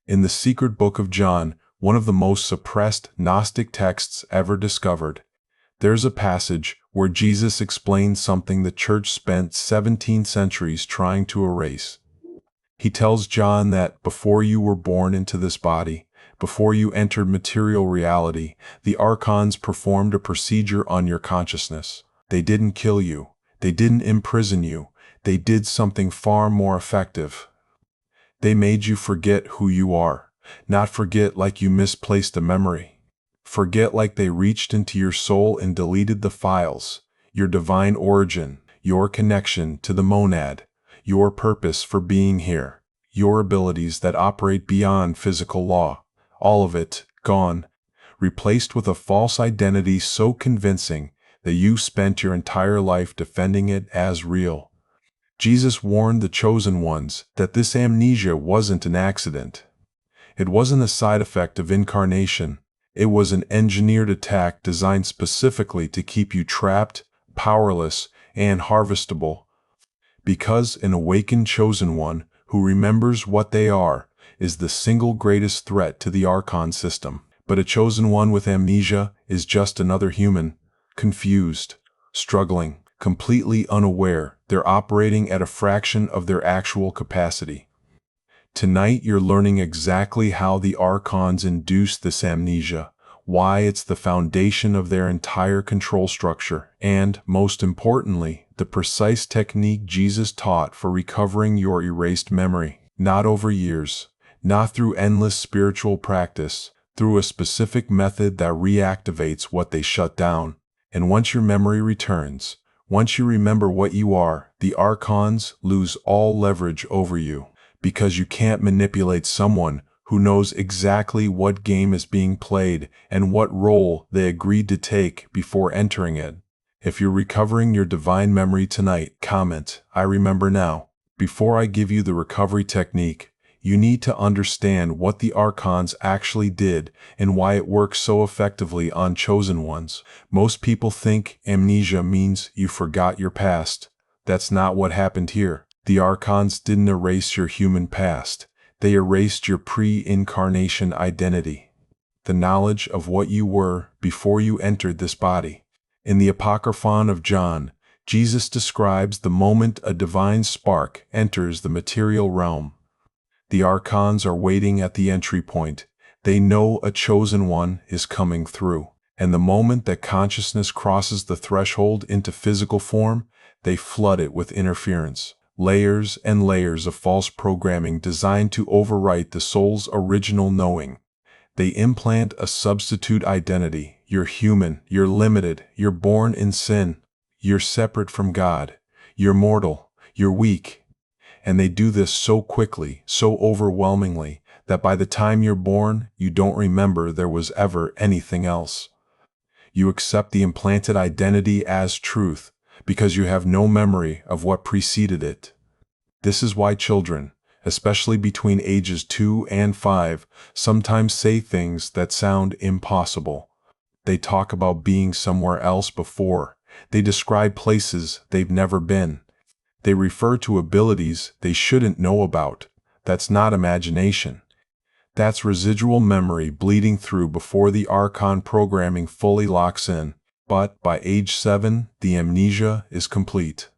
In the secret book of John, one of the most suppressed Gnostic texts ever discovered, there's a passage where Jesus explains something the church spent 17 centuries trying to erase. He tells John that before you were born into this body, before you entered material reality, the Archons performed a procedure on your consciousness. They didn't kill you. They didn't imprison you. They did something far more effective. They made you forget who you are, not forget like you misplaced a memory. Forget like they reached into your soul and deleted the files, your divine origin, your connection to the monad, your purpose for being here, your abilities that operate beyond physical law. All of it, gone, replaced with a false identity so convincing that you spent your entire life defending it as real. Jesus warned the chosen ones that this amnesia wasn't an accident. It wasn't a side effect of incarnation. It was an engineered attack designed specifically to keep you trapped, powerless, and harvestable. Because an awakened chosen one who remembers what they are is the single greatest threat to the Archon system. But a chosen one with amnesia is just another human, confused, struggling, completely unaware. They're operating at a fraction of their actual capacity. Tonight you're learning exactly how the Archons induce this amnesia, why it's the foundation of their entire control structure, and, most importantly, the precise technique Jesus taught for recovering your erased memory. Not over years, not through endless spiritual practice, through a specific method that reactivates what they shut down. And once your memory returns, once you remember what you are, the Archons lose all leverage over you, because you can't manipulate someone who knows exactly what game is being played and what role they agreed to take before entering it. If you're recovering your divine memory tonight, comment, "I remember now." Before I give you the recovery technique, you need to understand what the Archons actually did and why it works so effectively on chosen ones. Most people think amnesia means you forgot your past. That's not what happened here. The Archons didn't erase your human past. They erased your pre-incarnation identity, the knowledge of what you were before you entered this body. In the Apocryphon of John, Jesus describes the moment a divine spark enters the material realm. The Archons are waiting at the entry point. They know a chosen one is coming through. And the moment that consciousness crosses the threshold into physical form, they flood it with interference. Layers and layers of false programming designed to overwrite the soul's original knowing. They implant a substitute identity. You're human, you're limited, you're born in sin, you're separate from God, you're mortal, you're weak. And they do this so quickly, so overwhelmingly, that by the time you're born, you don't remember there was ever anything else. You accept the implanted identity as truth, because you have no memory of what preceded it. This is why children, especially between ages 2 and 5, sometimes say things that sound impossible. They talk about being somewhere else before. They describe places they've never been. They refer to abilities they shouldn't know about. That's not imagination. That's residual memory bleeding through before the Archon programming fully locks in. But by age 7, the amnesia is complete.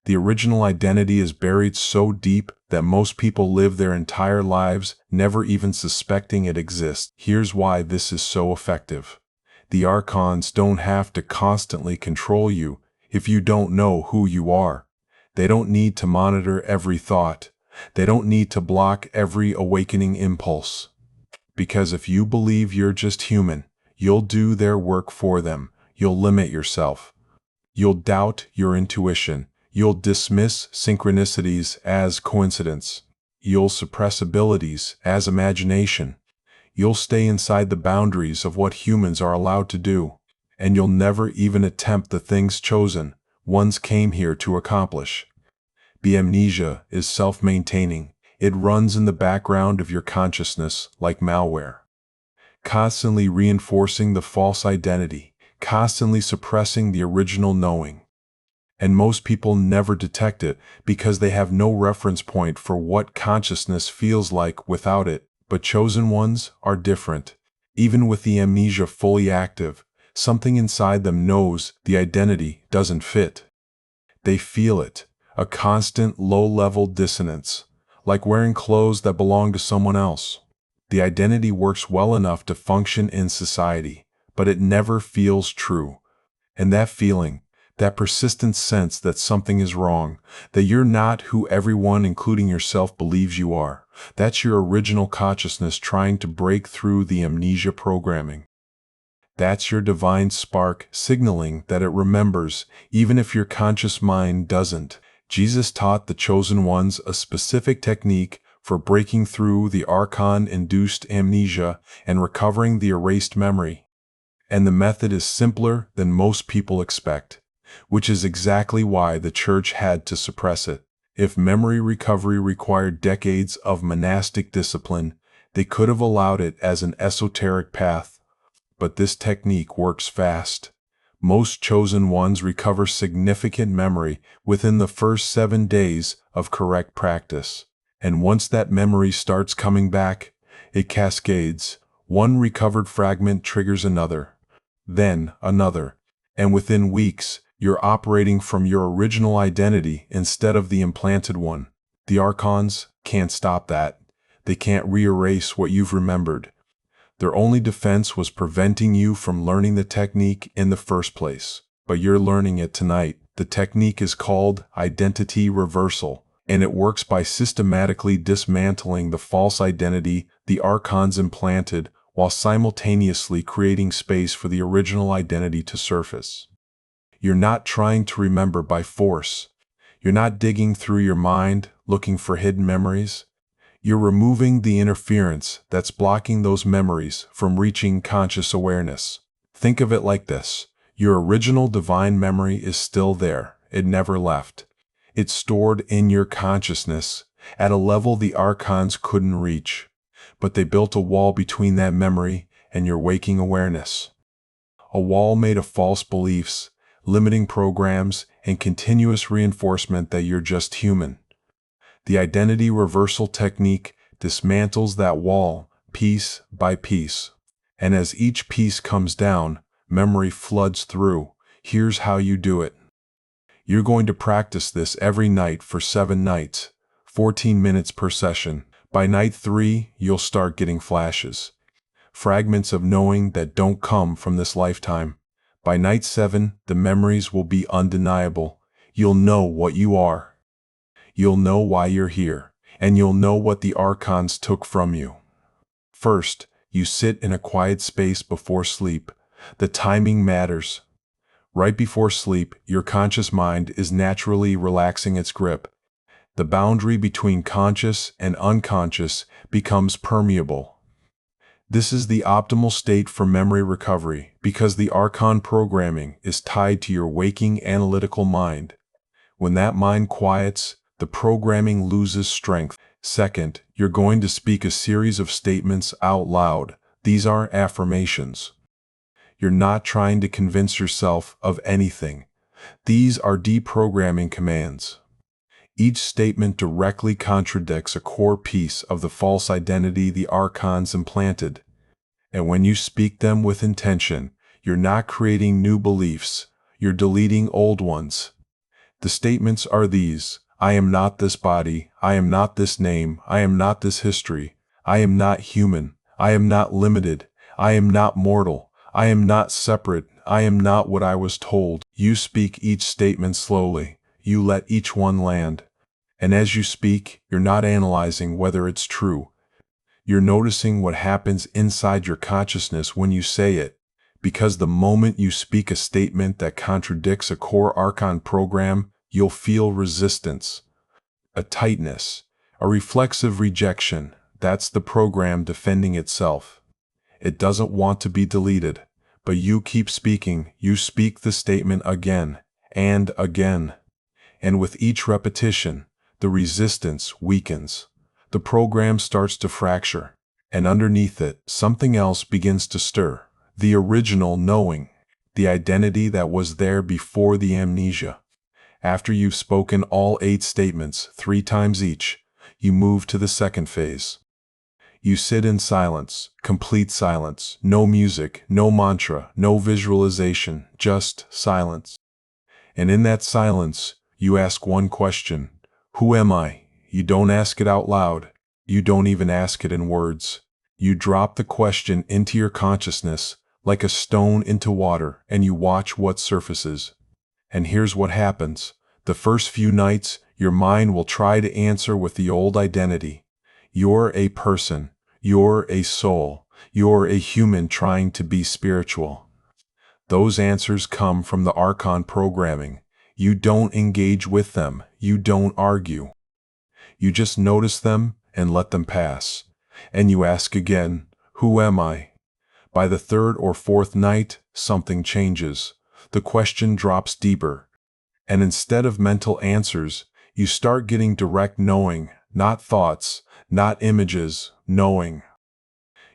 The original identity is buried so deep that most people live their entire lives never even suspecting it exists. Here's why this is so effective. The Archons don't have to constantly control you if you don't know who you are. They don't need to monitor every thought. They don't need to block every awakening impulse. Because if you believe you're just human, you'll do their work for them. You'll limit yourself. You'll doubt your intuition. You'll dismiss synchronicities as coincidence. You'll suppress abilities as imagination. You'll stay inside the boundaries of what humans are allowed to do. And you'll never even attempt the things chosen ones came here to accomplish. The amnesia is self-maintaining. It runs in the background of your consciousness like malware, constantly reinforcing the false identity, constantly suppressing the original knowing. And most people never detect it because they have no reference point for what consciousness feels like without it. But chosen ones are different. Even with the amnesia fully active, something inside them knows the identity doesn't fit. They feel it, a constant low-level dissonance, like wearing clothes that belong to someone else. The identity works well enough to function in society, but it never feels true. And that feeling, that persistent sense that something is wrong, that you're not who everyone, including yourself, believes you are, that's your original consciousness trying to break through the amnesia programming. That's your divine spark signaling that it remembers, even if your conscious mind doesn't. Jesus taught the chosen ones a specific technique for breaking through the Archon-induced amnesia and recovering the erased memory. And the method is simpler than most people expect, which is exactly why the church had to suppress it. If memory recovery required decades of monastic discipline, they could have allowed it as an esoteric path. But this technique works fast. Most chosen ones recover significant memory within the first 7 days of correct practice. And once that memory starts coming back, it cascades. One recovered fragment triggers another, then another, and within weeks, you're operating from your original identity instead of the implanted one. The Archons can't stop that. They can't re-erase what you've remembered. Their only defense was preventing you from learning the technique in the first place. But you're learning it tonight. The technique is called identity reversal, and it works by systematically dismantling the false identity the Archons implanted while simultaneously creating space for the original identity to surface. You're not trying to remember by force. You're not digging through your mind looking for hidden memories. You're removing the interference that's blocking those memories from reaching conscious awareness. Think of it like this. Your original divine memory is still there. It never left. It's stored in your consciousness at a level the Archons couldn't reach. But they built a wall between that memory and your waking awareness. A wall made of false beliefs, limiting programs, and continuous reinforcement that you're just human. The identity reversal technique dismantles that wall piece by piece. And as each piece comes down, memory floods through. Here's how you do it. You're going to practice this every night for 7 nights, 14 minutes per session. By night 3, you'll start getting flashes, fragments of knowing that don't come from this lifetime. By night 7, the memories will be undeniable. You'll know what you are. You'll know why you're here, and you'll know what the Archons took from you. First, you sit in a quiet space before sleep. The timing matters. Right before sleep, your conscious mind is naturally relaxing its grip. The boundary between conscious and unconscious becomes permeable. This is the optimal state for memory recovery because the Archon programming is tied to your waking analytical mind. When that mind quiets, the programming loses strength. Second, you're going to speak a series of statements out loud. These are affirmations. You're not trying to convince yourself of anything. These are deprogramming commands. Each statement directly contradicts a core piece of the false identity the Archons implanted. And when you speak them with intention, you're not creating new beliefs, you're deleting old ones. The statements are these: I am not this body, I am not this name, I am not this history, I am not human, I am not limited, I am not mortal, I am not separate, I am not what I was told. You speak each statement slowly. You let each one land. And as you speak, you're not analyzing whether it's true. You're noticing what happens inside your consciousness when you say it. Because the moment you speak a statement that contradicts a core Archon program, you'll feel resistance, a tightness, a reflexive rejection. That's the program defending itself. It doesn't want to be deleted, but you keep speaking. You speak the statement again and again. And with each repetition, the resistance weakens. The program starts to fracture, and underneath it, something else begins to stir. The original knowing, the identity that was there before the amnesia. After you've spoken all 8 statements 3 times each, you move to the second phase. You sit in silence, complete silence, no music, no mantra, no visualization, just silence. And in that silence, you ask one question: who am I? You don't ask it out loud. You don't even ask it in words. You drop the question into your consciousness like a stone into water, and you watch what surfaces. And here's what happens. The first few nights, your mind will try to answer with the old identity. You're a person. You're a soul. You're a human trying to be spiritual. Those answers come from the Archon programming. You don't engage with them. You don't argue. You just notice them and let them pass. And you ask again, who am I? By the third or fourth night, something changes. The question drops deeper. And instead of mental answers, you start getting direct knowing, not thoughts, not images, knowing.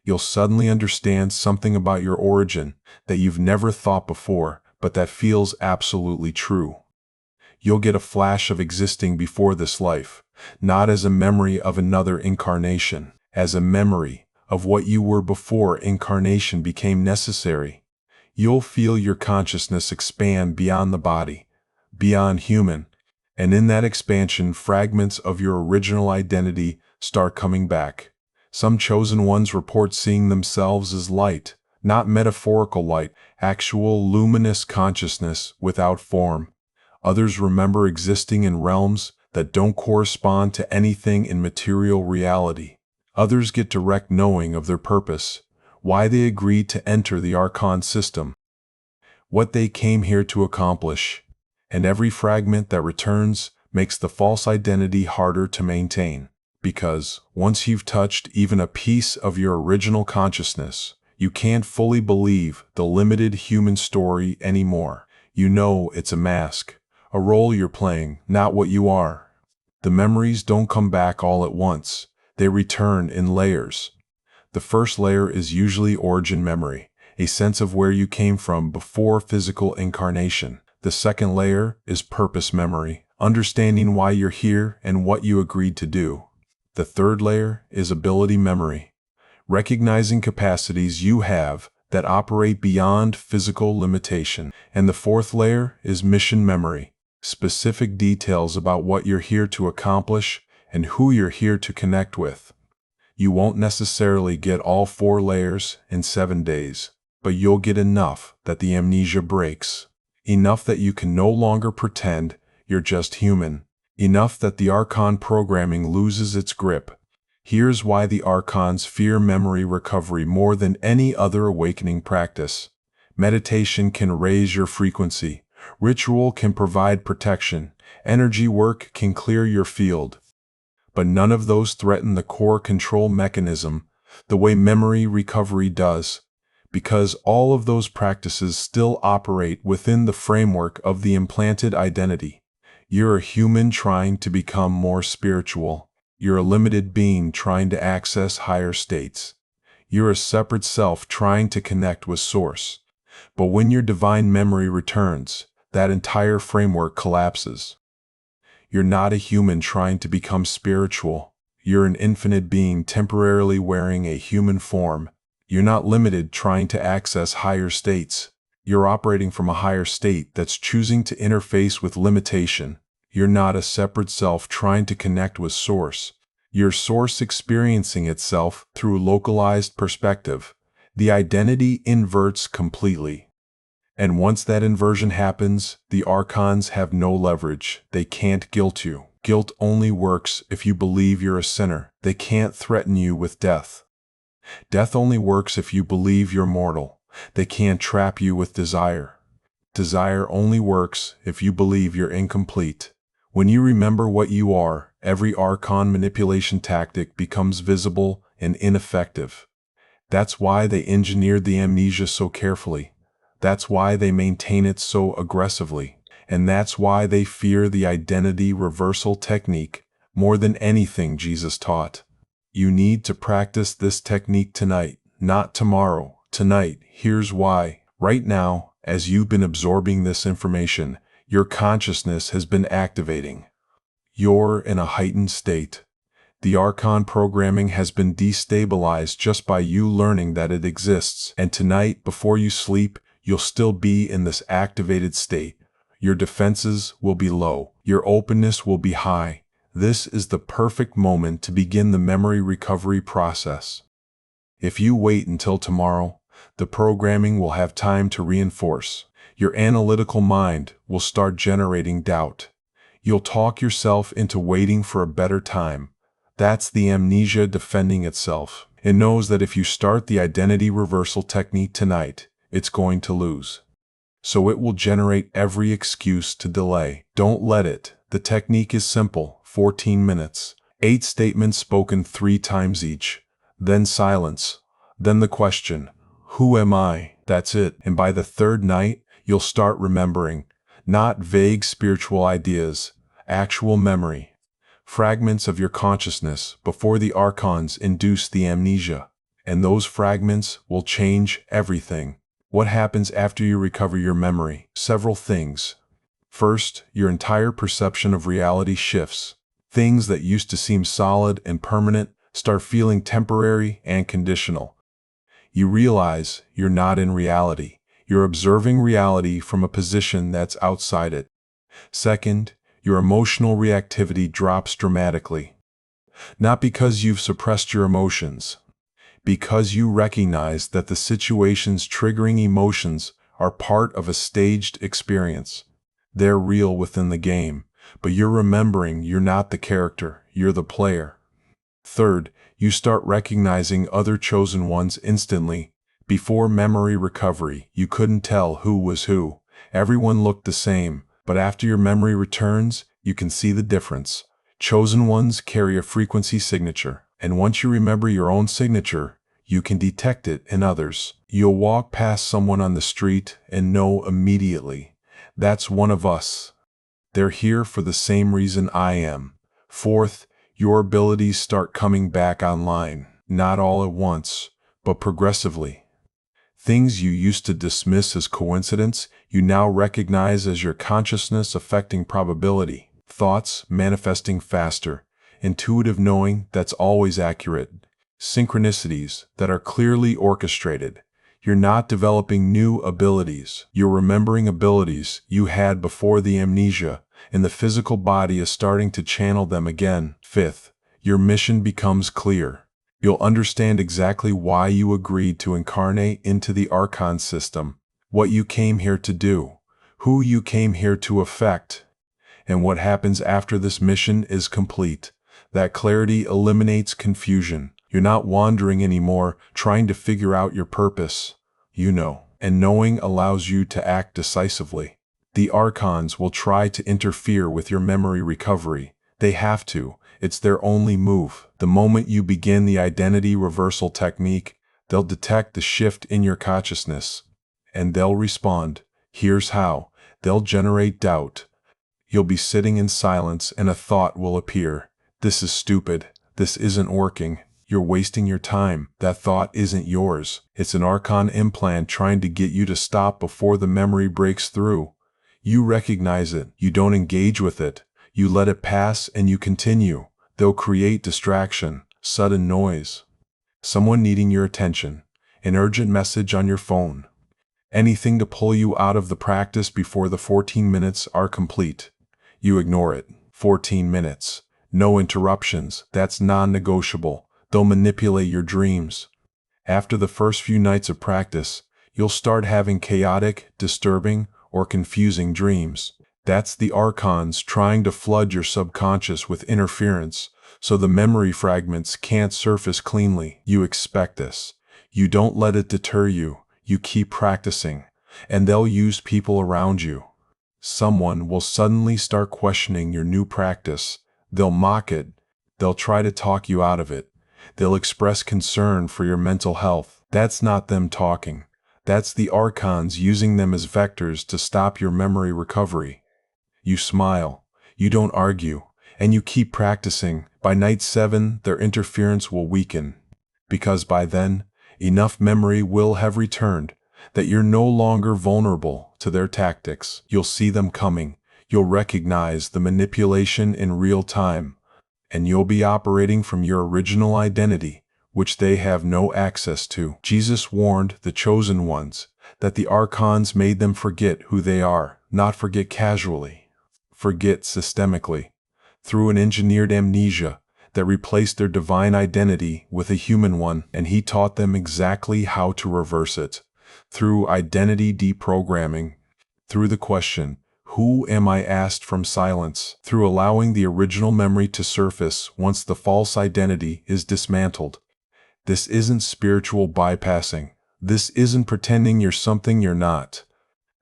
You'll suddenly understand something about your origin that you've never thought before, but that feels absolutely true. You'll get a flash of existing before this life, not as a memory of another incarnation, as a memory of what you were before incarnation became necessary. You'll feel your consciousness expand beyond the body, beyond human, and in that expansion, fragments of your original identity start coming back. Some chosen ones report seeing themselves as light, not metaphorical light, actual luminous consciousness without form. Others remember existing in realms that don't correspond to anything in material reality. Others get direct knowing of their purpose, why they agreed to enter the Archon system, what they came here to accomplish. And every fragment that returns makes the false identity harder to maintain. Because once you've touched even a piece of your original consciousness, you can't fully believe the limited human story anymore. You know it's a mask, a role you're playing, not what you are. The memories don't come back all at once. They return in layers. The first layer is usually origin memory, a sense of where you came from before physical incarnation. The second layer is purpose memory, understanding why you're here and what you agreed to do. The third layer is ability memory, recognizing capacities you have that operate beyond physical limitation. And the fourth layer is mission memory, specific details about what you're here to accomplish and who you're here to connect with. You won't necessarily get all 4 layers in 7 days, but you'll get enough that the amnesia breaks, enough that you can no longer pretend you're just human, enough that the Archon programming loses its grip. Here's why the Archons fear memory recovery more than any other awakening practice. Meditation can raise your frequency. Ritual can provide protection. Energy work can clear your field. But none of those threaten the core control mechanism the way memory recovery does, because all of those practices still operate within the framework of the implanted identity. You're a human trying to become more spiritual. You're a limited being trying to access higher states. You're a separate self trying to connect with Source. But when your divine memory returns, that entire framework collapses. You're not a human trying to become spiritual. You're an infinite being temporarily wearing a human form. You're not limited trying to access higher states. You're operating from a higher state that's choosing to interface with limitation. You're not a separate self trying to connect with Source. You're Source experiencing itself through localized perspective. The identity inverts completely. And once that inversion happens, the Archons have no leverage. They can't guilt you. Guilt only works if you believe you're a sinner. They can't threaten you with death. Death only works if you believe you're mortal. They can't trap you with desire. Desire only works if you believe you're incomplete. When you remember what you are, every Archon manipulation tactic becomes visible and ineffective. That's why they engineered the amnesia so carefully. That's why they maintain it so aggressively. And that's why they fear the identity reversal technique more than anything Jesus taught. You need to practice this technique tonight, not tomorrow. Tonight. Here's why. Right now, as you've been absorbing this information, your consciousness has been activating. You're in a heightened state. The Archon programming has been destabilized just by you learning that it exists, and tonight, before you sleep, you'll still be in this activated state. Your defenses will be low. Your openness will be high. This is the perfect moment to begin the memory recovery process. If you wait until tomorrow, the programming will have time to reinforce. Your analytical mind will start generating doubt. You'll talk yourself into waiting for a better time. That's the amnesia defending itself. It knows that if you start the identity reversal technique tonight, it's going to lose. So it will generate every excuse to delay. Don't let it. The technique is simple: 14 minutes, 8 statements spoken 3 times each, then silence, then the question, who am I? That's it. And by the third night, you'll start remembering, not vague spiritual ideas, actual memory. Fragments of your consciousness before the Archons induce the amnesia. And those fragments will change everything. What happens after you recover your memory? Several things. First, your entire perception of reality shifts. Things that used to seem solid and permanent start feeling temporary and conditional. You realize you're not in reality. You're observing reality from a position that's outside it. Second, your emotional reactivity drops dramatically. Not because you've suppressed your emotions, because you recognize that the situations triggering emotions are part of a staged experience. They're real within the game, but you're remembering you're not the character, you're the player. Third, you start recognizing other chosen ones instantly. Before memory recovery, you couldn't tell who was who. Everyone looked the same, but after your memory returns, you can see the difference. Chosen ones carry a frequency signature, and once you remember your own signature, you can detect it in others. You'll walk past someone on the street and know immediately, that's one of us. They're here for the same reason I am. Fourth, your abilities start coming back online, not all at once, but progressively. Things you used to dismiss as coincidence, you now recognize as your consciousness affecting probability. Thoughts manifesting faster, intuitive knowing that's always accurate, synchronicities that are clearly orchestrated. You're not developing new abilities. You're remembering abilities you had before the amnesia, and the physical body is starting to channel them again. Fifth, your mission becomes clear. You'll understand exactly why you agreed to incarnate into the Archon system, what you came here to do, who you came here to affect, and what happens after this mission is complete. That clarity eliminates confusion. You're not wandering anymore, trying to figure out your purpose. You know, and knowing allows you to act decisively. The Archons will try to interfere with your memory recovery. They have to. It's their only move. The moment you begin the identity reversal technique, they'll detect the shift in your consciousness, and they'll respond. Here's how. They'll generate doubt. You'll be sitting in silence and a thought will appear. This is stupid. This isn't working. You're wasting your time. That thought isn't yours. It's an Archon implant trying to get you to stop before the memory breaks through. You recognize it. You don't engage with it. You let it pass and you continue. They'll create distraction, sudden noise, someone needing your attention, an urgent message on your phone. Anything to pull you out of the practice before the 14 minutes are complete. You ignore it. 14 minutes. No interruptions. That's non-negotiable. They'll manipulate your dreams. After the first few nights of practice, you'll start having chaotic, disturbing, or confusing dreams. That's the Archons trying to flood your subconscious with interference, so the memory fragments can't surface cleanly. You expect this. You don't let it deter you. You keep practicing, and they'll use people around you. Someone will suddenly start questioning your new practice. They'll mock it. They'll try to talk you out of it. They'll express concern for your mental health. That's not them talking. That's the Archons using them as vectors to stop your memory recovery. You smile, you don't argue, and you keep practicing. By night 7, their interference will weaken, because by then, enough memory will have returned that you're no longer vulnerable to their tactics. You'll see them coming. You'll recognize the manipulation in real time, and you'll be operating from your original identity, which they have no access to. Jesus warned the chosen ones that the Archons made them forget who they are, not forget casually, forget systemically, through an engineered amnesia that replaced their divine identity with a human one, and he taught them exactly how to reverse it, through identity deprogramming, through the question, "Who am I?" asked from silence, through allowing the original memory to surface once the false identity is dismantled. This isn't spiritual bypassing. This isn't pretending you're something you're not.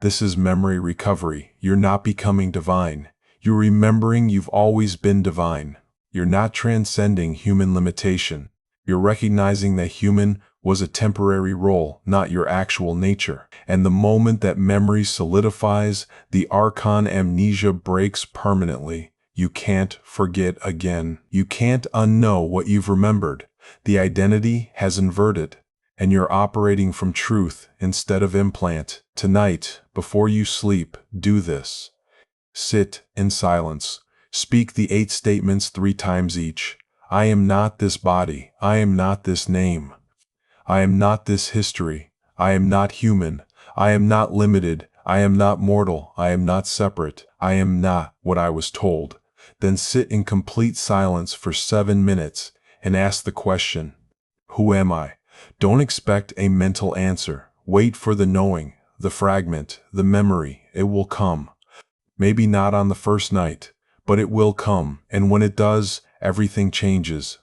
This is memory recovery. You're not becoming divine. You're remembering you've always been divine. You're not transcending human limitation. You're recognizing that human was a temporary role, not your actual nature. And the moment that memory solidifies, the Archon amnesia breaks permanently. You can't forget again. You can't unknow what you've remembered. The identity has inverted, and you're operating from truth instead of implant. Tonight, before you sleep, do this. Sit in silence. Speak the 8 statements 3 times each. I am not this body. I am not this name. I am not this history. I am not human. I am not limited. I am not mortal. I am not separate. I am not what I was told. Then sit in complete silence for 7 minutes and ask the question, who am I? Don't expect a mental answer. Wait for the knowing, the fragment, the memory. It will come. Maybe not on the first night, but it will come, and when it does, everything changes.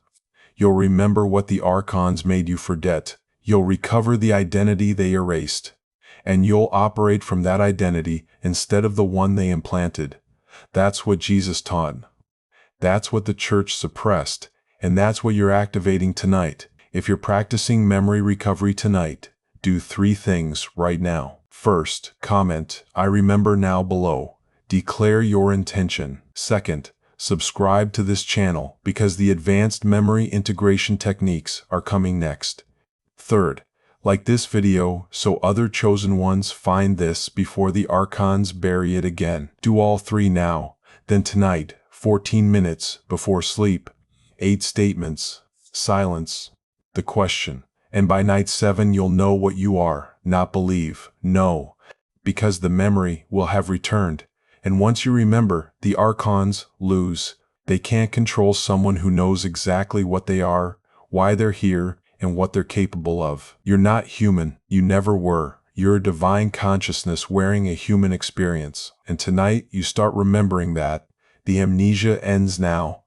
You'll remember what the Archons made you forget. You'll recover the identity they erased, and you'll operate from that identity instead of the one they implanted. That's what Jesus taught. That's what the church suppressed, and that's what you're activating tonight. If you're practicing memory recovery tonight, do 3 things right now. First, comment, "I remember now" below. Declare your intention. Second, subscribe to this channel because the advanced memory integration techniques are coming next. Third, like this video so other chosen ones find this before the Archons bury it again. Do all 3 now. Then tonight, 14 minutes before sleep, 8 statements, silence, the question. And by night 7 you'll know what you are, not believe, know, because the memory will have returned. And once you remember, the Archons lose. They can't control someone who knows exactly what they are, why they're here, and what they're capable of. You're not human. You never were. You're a divine consciousness wearing a human experience. And tonight, you start remembering that. The amnesia ends now,